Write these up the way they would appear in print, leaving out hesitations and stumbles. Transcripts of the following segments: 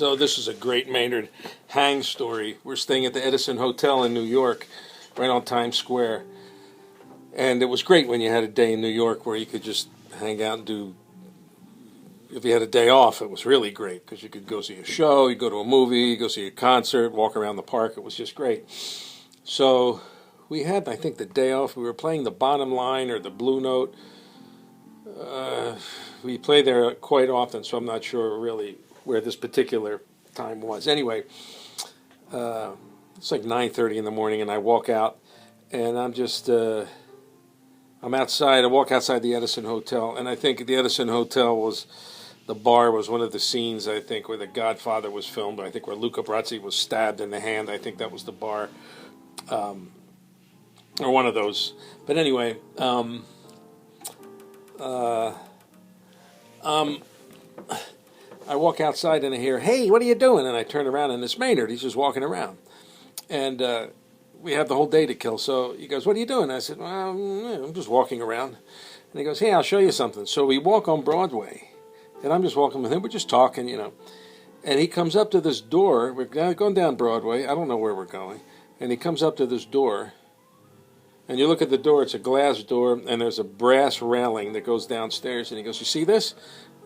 So this is a great Maynard hang story. We're staying at the Edison Hotel in New York, right on Times Square. And it was great when you had a day in New York where you could just hang out and do, if you had a day off, it was really great because you could go see a show, you go to a movie, go see a concert, walk around the park. It was just great. So we had, I think, the day off. We were playing the Bottom Line or the Blue Note. We play there quite often, so I'm not sure really where this particular time was. Anyway, it's like 9:30 in the morning, and I walk out, and I'm outside. I walk outside the Edison Hotel, and I think the Edison Hotel the bar was one of the scenes, I think, where The Godfather was filmed. I think where Luca Brasi was stabbed in the hand. I think that was the bar, or one of those. But anyway, I walk outside and I hear, "Hey, what are you doing?" And I turn around and it's Maynard. He's just walking around. And we have the whole day to kill. So he goes, "What are you doing?" I said, "Well, I'm just walking around." And he goes, "Hey, I'll show you something." So we walk on Broadway. And I'm just walking with him. We're just talking, And he comes up to this door. We're going down Broadway. I don't know where we're going. And he comes up to this door. And you look at the door. It's a glass door. And there's a brass railing that goes downstairs. And he goes, "You see this?"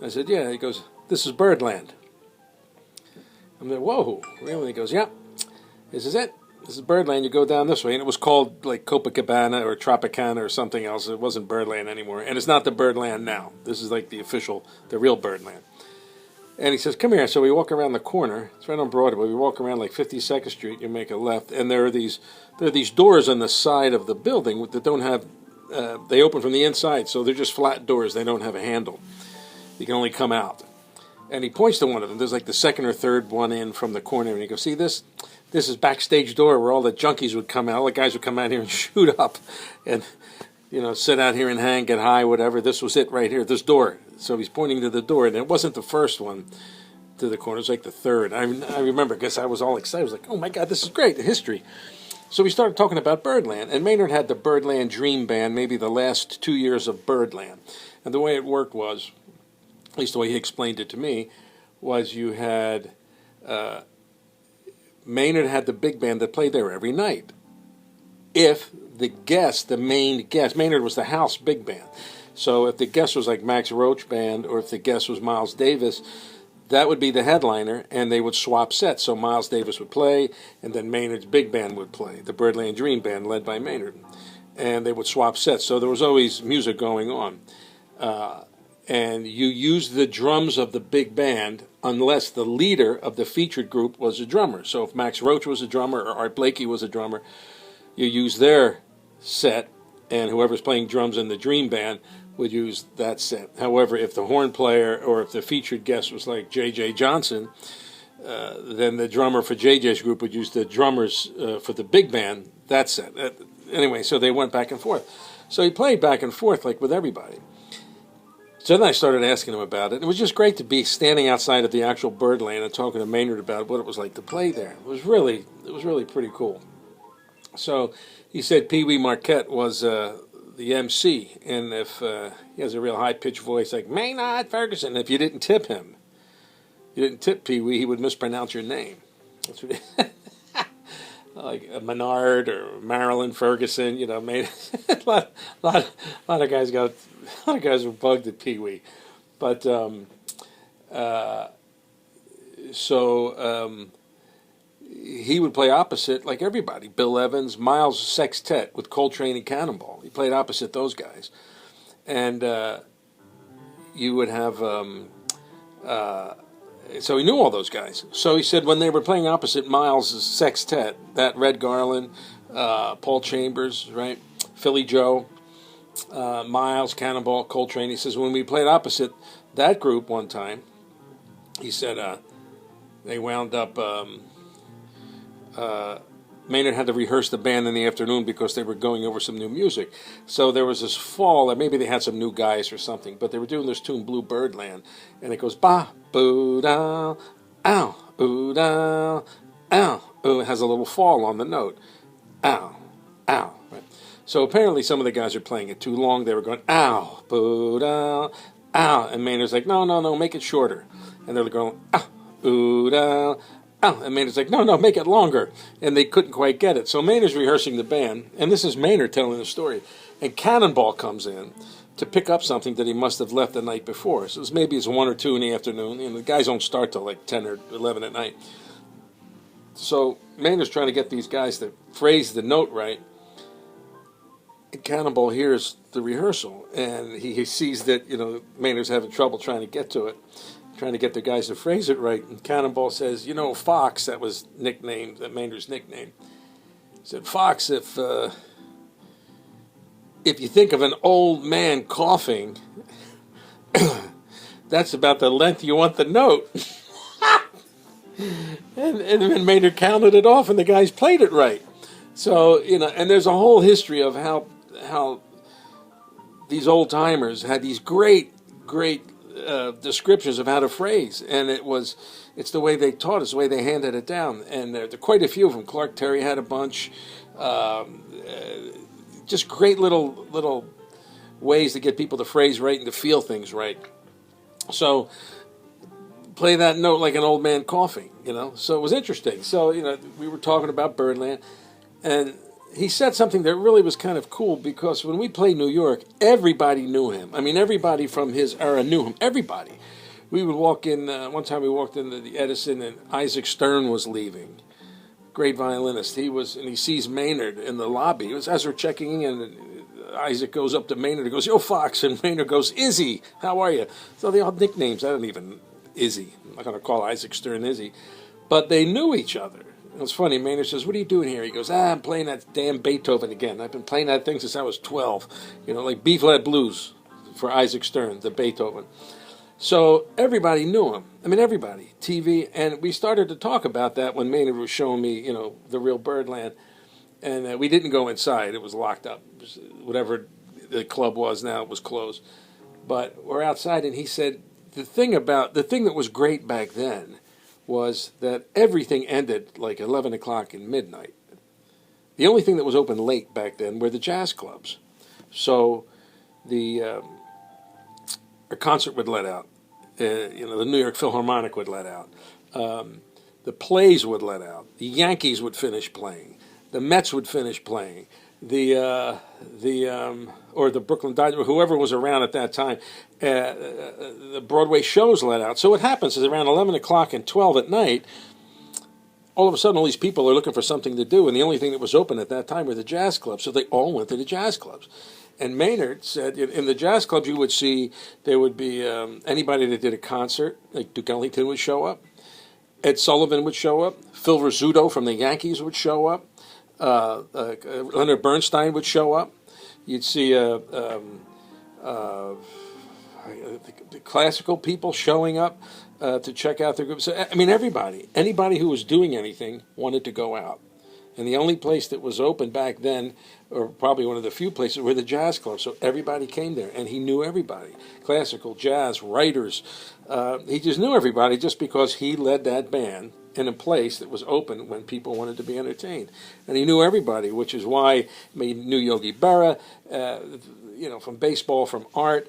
I said, "Yeah." He goes, "This is Birdland." I'm like, "Whoa, really?" He goes, "Yeah, this is it. This is Birdland. You go down this way." And it was called like Copacabana or Tropicana or something else. It wasn't Birdland anymore. And it's not the Birdland now. This is like the real Birdland. And he says, "Come here." So we walk around the corner. It's right on Broadway. We walk around like 52nd Street. You make a left. And there are these doors on the side of the building that don't have, they open from the inside. So they're just flat doors. They don't have a handle. You can only come out. And he points to one of them. There's like the second or third one in from the corner. And he goes, "See this? This is backstage door where all the junkies would come out. All the guys would come out here and shoot up and, sit out here and hang, get high, whatever. This was it right here, this door." So he's pointing to the door. And it wasn't the first one to the corner. It was like the third. I remember because I was all excited. I was like, "Oh, my God, this is great, the history." So we started talking about Birdland. And Maynard had the Birdland Dream Band, maybe the last 2 years of Birdland. And the way it worked was, at least the way he explained it to me, was you had Maynard had the big band that played there every night. If the main guest, Maynard was the house big band. So if the guest was like Max Roach Band or if the guest was Miles Davis, that would be the headliner, and they would swap sets. So Miles Davis would play, and then Maynard's big band would play, the Birdland Dream Band led by Maynard. And they would swap sets. So there was always music going on. And you used the drums of the big band unless the leader of the featured group was a drummer. So if Max Roach was a drummer or Art Blakey was a drummer, you use their set, and whoever's playing drums in the Dream Band would use that set. However, if the horn player or if the featured guest was like J.J. Johnson, then the drummer for J.J.'s group would use the drummers for the big band, that set. Anyway, so they went back and forth. So he played back and forth like with everybody. So then I started asking him about it. It was just great to be standing outside of the actual Birdland and talking to Maynard about what it was like to play there. It was really pretty cool. So he said Pee Wee Marquette was the MC, and if he has a real high-pitched voice like Maynard Ferguson, if you didn't tip him, you didn't tip Pee Wee, he would mispronounce your name. That's what like Maynard or Marilyn Ferguson, made a lot of guys were bugged at Pee Wee, but he would play opposite like everybody. Bill Evans, Miles Sextet with Coltrane and Cannonball. He played opposite those guys, and you would have. So he knew all those guys. So he said when they were playing opposite Miles' sextet, that Red Garland, Paul Chambers, right, Philly Joe, Miles, Cannonball, Coltrane. He says when we played opposite that group one time, he said they wound up. Maynard had to rehearse the band in the afternoon because they were going over some new music. So there was this fall, or maybe they had some new guys or something, but they were doing this tune, Blue Birdland, and it goes, ba, boo, da, ow, boo, da, ow. Ooh, it has a little fall on the note. Ow, ow. Right? So apparently some of the guys are playing it too long. They were going, ow, boo, da, ow. And Maynard's like, no, make it shorter. And they're going, ow, ooh da. Oh, and Maynard's like, no, make it longer. And they couldn't quite get it. So Maynard's rehearsing the band, and this is Maynard telling the story. And Cannonball comes in to pick up something that he must have left the night before. So maybe it's 1 or 2 in the afternoon. The guys don't start till like 10 or 11 at night. So Maynard's trying to get these guys to phrase the note right. And Cannonball hears the rehearsal, and he sees that, Maynard's having trouble trying to get to it, trying to get the guys to phrase it right. And Cannonball says, Fox, that was Maynard's nickname. He said, Fox, if you think of an old man coughing, that's about the length you want the note. and then Maynard counted it off, and the guys played it right. So, and there's a whole history of how these old timers had these great descriptions of how to phrase, and it's the way they taught us, the way they handed it down. And there are quite a few of them. Clark Terry had a bunch. Just great little ways to get people to phrase right and to feel things right. So play that note like an old man coughing, So it was interesting. So, we were talking about Birdland, and he said something that really was kind of cool, because when we played New York, everybody knew him. I mean, everybody from his era knew him. Everybody. We would walk in, one time we walked into the Edison, and Isaac Stern was leaving. Great violinist. He sees Maynard in the lobby. It was as we're checking in, and Isaac goes up to Maynard and goes, "Yo, Fox," and Maynard goes, "Izzy, how are you?" So they all had nicknames. I don't even, Izzy. I'm not going to call Isaac Stern Izzy. But they knew each other. It was funny. Maynard says, "What are you doing here?" He goes, "I'm playing that damn Beethoven again. I've been playing that thing since I was 12. Like B-flat blues for Isaac Stern, the Beethoven." So everybody knew him. I mean, everybody. TV. And we started to talk about that when Maynard was showing me, the real Birdland. And we didn't go inside. It was locked up. Whatever the club was now, it was closed. But we're outside, and he said, the thing that was great back then was that everything ended like 11 o'clock and midnight. The only thing that was open late back then were the jazz clubs. So a concert would let out. The New York Philharmonic would let out. The plays would let out. The Yankees would finish playing. The Mets would finish playing. Or the Brooklyn Dodgers, whoever was around at that time, the Broadway shows let out. So what happens is around 11 o'clock and 12 at night, all of a sudden all these people are looking for something to do, and the only thing that was open at that time were the jazz clubs. So they all went to the jazz clubs. And Maynard said in the jazz clubs you would see there would be anybody that did a concert, like Duke Ellington would show up, Ed Sullivan would show up, Phil Rizzuto from the Yankees would show up, Leonard Bernstein would show up. You'd see the classical people showing up to check out their group. So, I mean, anybody who was doing anything wanted to go out. And the only place that was open back then, or probably one of the few places, were the jazz clubs. So everybody came there, and he knew everybody. Classical, jazz, writers. He just knew everybody just because he led that band in a place that was open when people wanted to be entertained. And he knew everybody, which is why he knew Yogi Berra, from baseball, from art,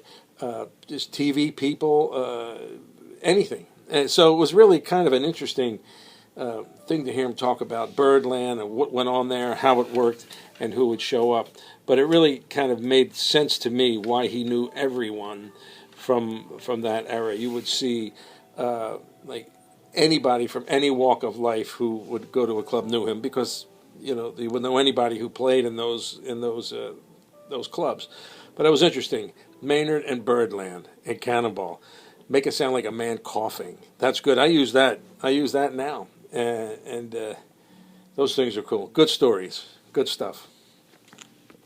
just TV people, anything. And so it was really kind of an interesting thing to hear him talk about Birdland and what went on there, how it worked, and who would show up. But it really kind of made sense to me why he knew everyone from that era. You would see like anybody from any walk of life who would go to a club knew him, because you would know anybody who played in those clubs. But it was interesting. Maynard and Birdland and Cannonball make it sound like a man coughing. That's good. I use that now. And those things are cool. Good stories. Good stuff.